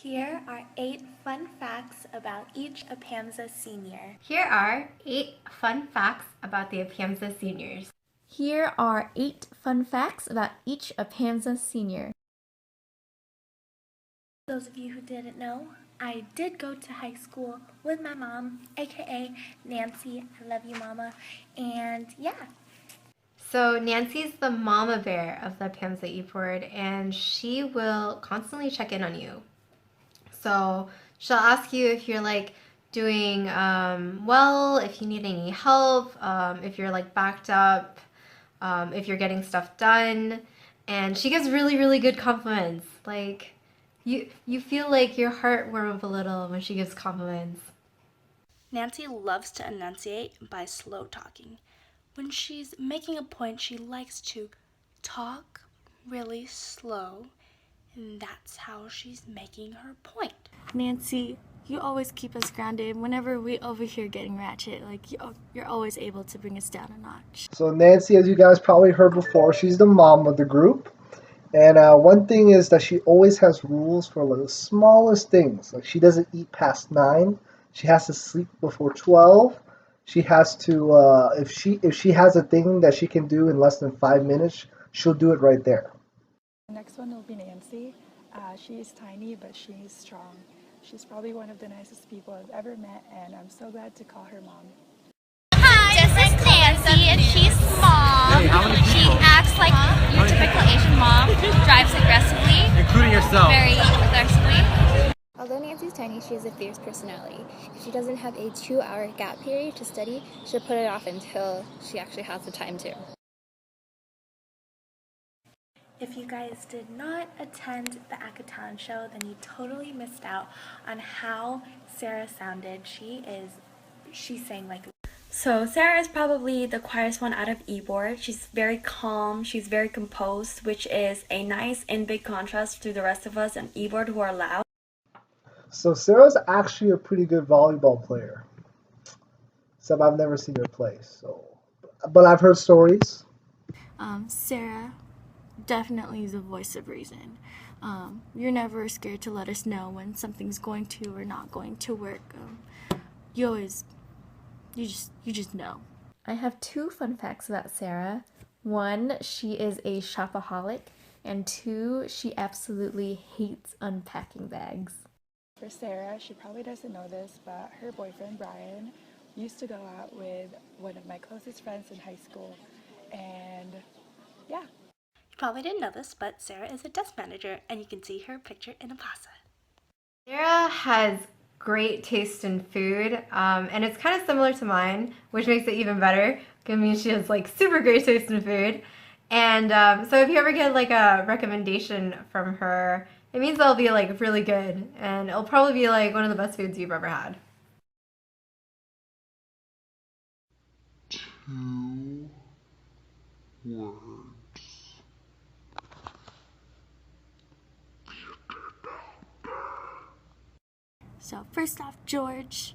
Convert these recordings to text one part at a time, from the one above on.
Here are 8 fun facts about each APAMSA senior. Here are 8 fun facts about the APAMSA seniors. Here are 8 fun facts about each APAMSA senior. Those of you who didn't know, I did go to high school with my mom, aka Nancy. I love you, Mama. And yeah. So Nancy's the mama bear of the APAMSA e-board, and she will constantly check in on you. So she'll ask you if you're doing well, if you need any help, if you're backed up, if you're getting stuff done, and she gives really good compliments. You feel like your heart warm up a little when she gives compliments. Nancy loves to enunciate by slow talking. When she's making a point, she likes to talk really slow, and that's how she's making her point. Nancy, you always keep us grounded. Whenever we over here getting ratchet, you're always able to bring us down a notch. So Nancy, as you guys probably heard before, she's the mom of the group. And one thing is that she always has rules for the smallest things. Like she doesn't eat past 9. She has to sleep before 12. She has to if she has a thing that she can do in less than 5 minutes, she'll do it right there. The next one will be Nancy. She's tiny, but she's strong. She's probably one of the nicest people I've ever met, and I'm so glad to call her mom. Hi, this is Nancy, and she's small. She acts like your typical Asian mom, drives aggressively, including yourself. Very aggressively. Although Nancy's tiny, she has a fierce personality. If she doesn't have a 2-hour gap period to study, she'll put it off until she actually has the time to. If you guys did not attend the Akatan show, then you totally missed out on how Sarah sounded. She sang like. So Sarah is probably the quietest one out of e-board. She's very calm, she's very composed, which is a nice and big contrast to the rest of us on e-board who are loud. So Sarah's actually a pretty good volleyball player. Except I've never seen her play. But I've heard stories. Sarah definitely is the voice of reason. You're never scared to let us know when something's going to or not going to work. You just know. I have 2 fun facts about Sarah. 1, she is a shopaholic, and 2, she absolutely hates unpacking bags. For Sarah, she probably doesn't know this, but her boyfriend, Brian, used to go out with one of my closest friends in high school. And yeah. You probably didn't know this, but Sarah is a desk manager, and you can see her pictured in APAMSA. Sarah has great taste in food, and it's kind of similar to mine, which makes it even better. I mean, she has super great taste in food, and so if you ever get a recommendation from her, it means it'll be really good, and it'll probably be one of the best foods you've ever had. 2 words. So first off, George,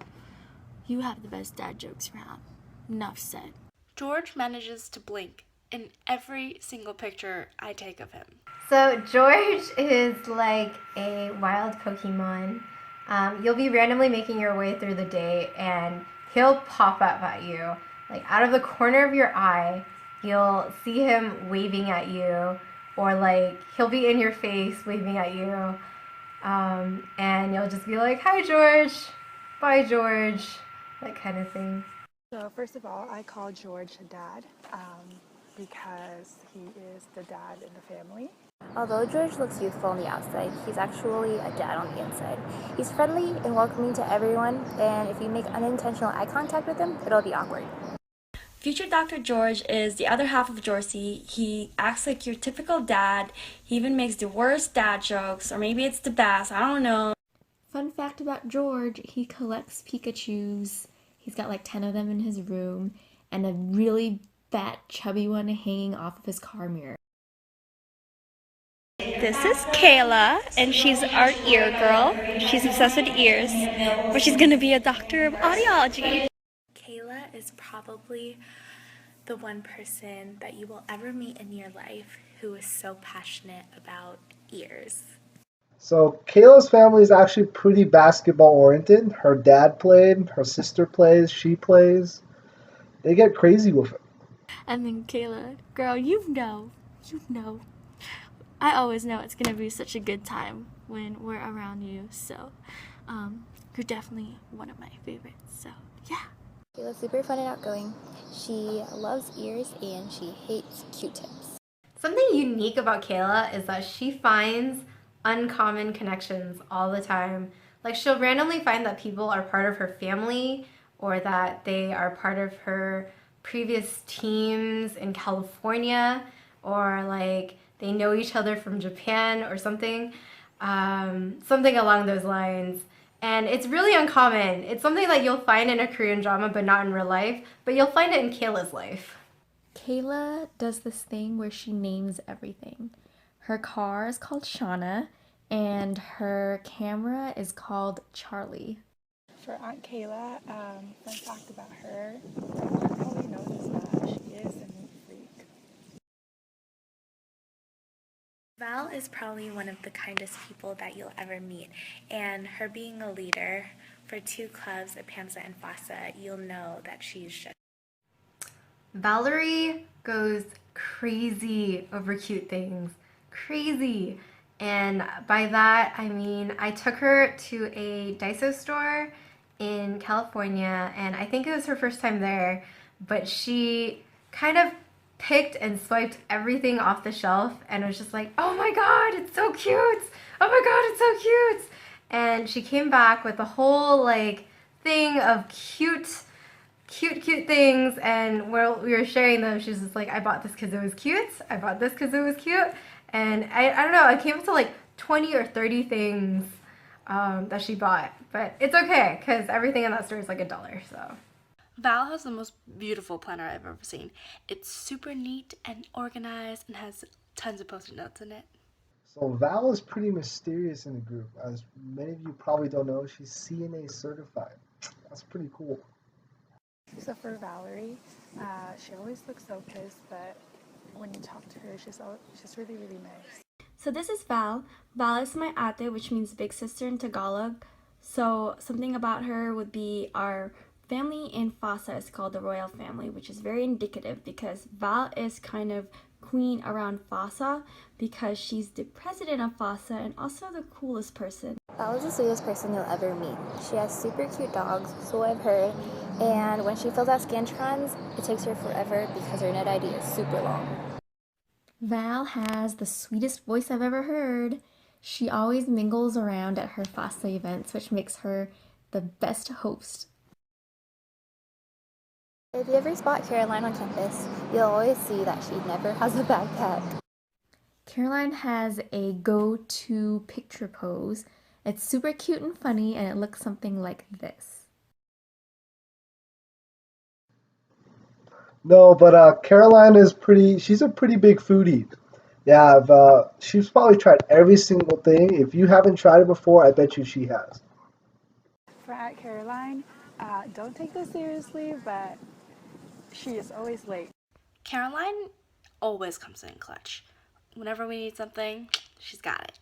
you have the best dad jokes around. Enough said. George manages to blink in every single picture I take of him. So George is like a wild Pokemon. You'll be randomly making your way through the day, and he'll pop up at you. Out of the corner of your eye, you'll see him waving at you, or he'll be in your face waving at you. And you'll just be like, "Hi, George. Bye, George." That kind of thing. So first of all, I call George dad because he is the dad in the family. Although George looks youthful on the outside, he's actually a dad on the inside. He's friendly and welcoming to everyone, and if you make unintentional eye contact with him, it'll be awkward. Future Dr. George is the other half of Jorsey. He acts like your typical dad. He even makes the worst dad jokes, or maybe it's the best, I don't know. Fun fact about George, he collects Pikachus. He's got 10 of them in his room, and a really fat, chubby one hanging off of his car mirror. This is Kayla, and she's our ear girl. She's obsessed with ears, but she's gonna be a doctor of audiology. Kayla is probably the one person that you will ever meet in your life who is so passionate about ears. So Kayla's family is actually pretty basketball oriented. Her dad played, her sister plays, she plays. They get crazy with it. And then Kayla, girl, you know. I always know it's gonna be such a good time when we're around you. So, you're definitely one of my favorites. So, yeah. Kayla's super fun and outgoing. She loves ears and she hates Q-tips. Something unique about Kayla is that she finds uncommon connections all the time. Like she'll randomly find that people are part of her family or that they are part of her previous teams in California or like they know each other from Japan or something, something along those lines. And it's really uncommon. It's something that you'll find in a Korean drama but not in real life, but you'll find it in Kayla's life. Kayla does this thing where she names everything. Her car is called Shauna, and her camera is called Charlie. For Aunt Kayla, fun fact about her, everyone probably knows is that she is a neat freak. Val is probably one of the kindest people that you'll ever meet, and her being a leader for two clubs, APAMSA and FASA, you'll know that she's just... Valerie goes crazy over cute things. Crazy. And by that, I mean I took her to a Daiso store in California, and I think it was her first time there, but she kind of picked and swiped everything off the shelf and was just like, oh my god, it's so cute! Oh my god, it's so cute! And she came back with a whole like thing of cute things, and while we were sharing them, she was just like, I bought this because it was cute, I bought this because it was cute, and I don't know, I came up to like 20 or 30 things that she bought, but it's okay because everything in that store is like $1, so. Val has the most beautiful planner I've ever seen. It's super neat and organized and has tons of post-it notes in it. So Val is pretty mysterious in the group. As many of you probably don't know, she's CNA certified. That's pretty cool. So for Valerie, she always looks so pissed, but when you talk to her, she's really, really nice. So this is Val. Val is my ate, which means big sister in Tagalog. So something about her would be our family in FASA is called the royal family, which is very indicative because Val is kind of queen around FASA because she's the president of FASA and also the coolest person. Val is the sweetest person you'll ever meet. She has super cute dogs, so I've heard, and when she fills out Scantrons, it takes her forever because her net ID is super long. Val has the sweetest voice I've ever heard. She always mingles around at her FASA events, which makes her the best host. If you ever spot Caroline on campus, you'll always see that she never has a backpack. Caroline has a go-to picture pose. It's super cute and funny, and it looks something like this. No, but Caroline is she's a pretty big foodie. Yeah, she's probably tried every single thing. If you haven't tried it before, I bet you she has. For Aunt Caroline, don't take this seriously, but she is always late. Caroline always comes in clutch. Whenever we need something, she's got it.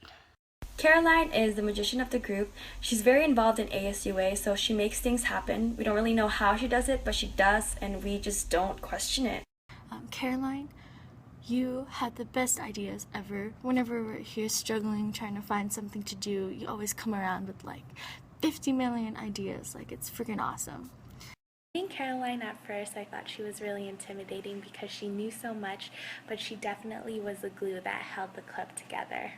Caroline is the magician of the group. She's very involved in ASUA, so she makes things happen. We don't really know how she does it, but she does, and we just don't question it. Caroline, you had the best ideas ever. Whenever we're here struggling, trying to find something to do, you always come around with like 50 million ideas. Like, it's freaking awesome. Meeting Caroline at first, I thought she was really intimidating because she knew so much, but she definitely was the glue that held the club together.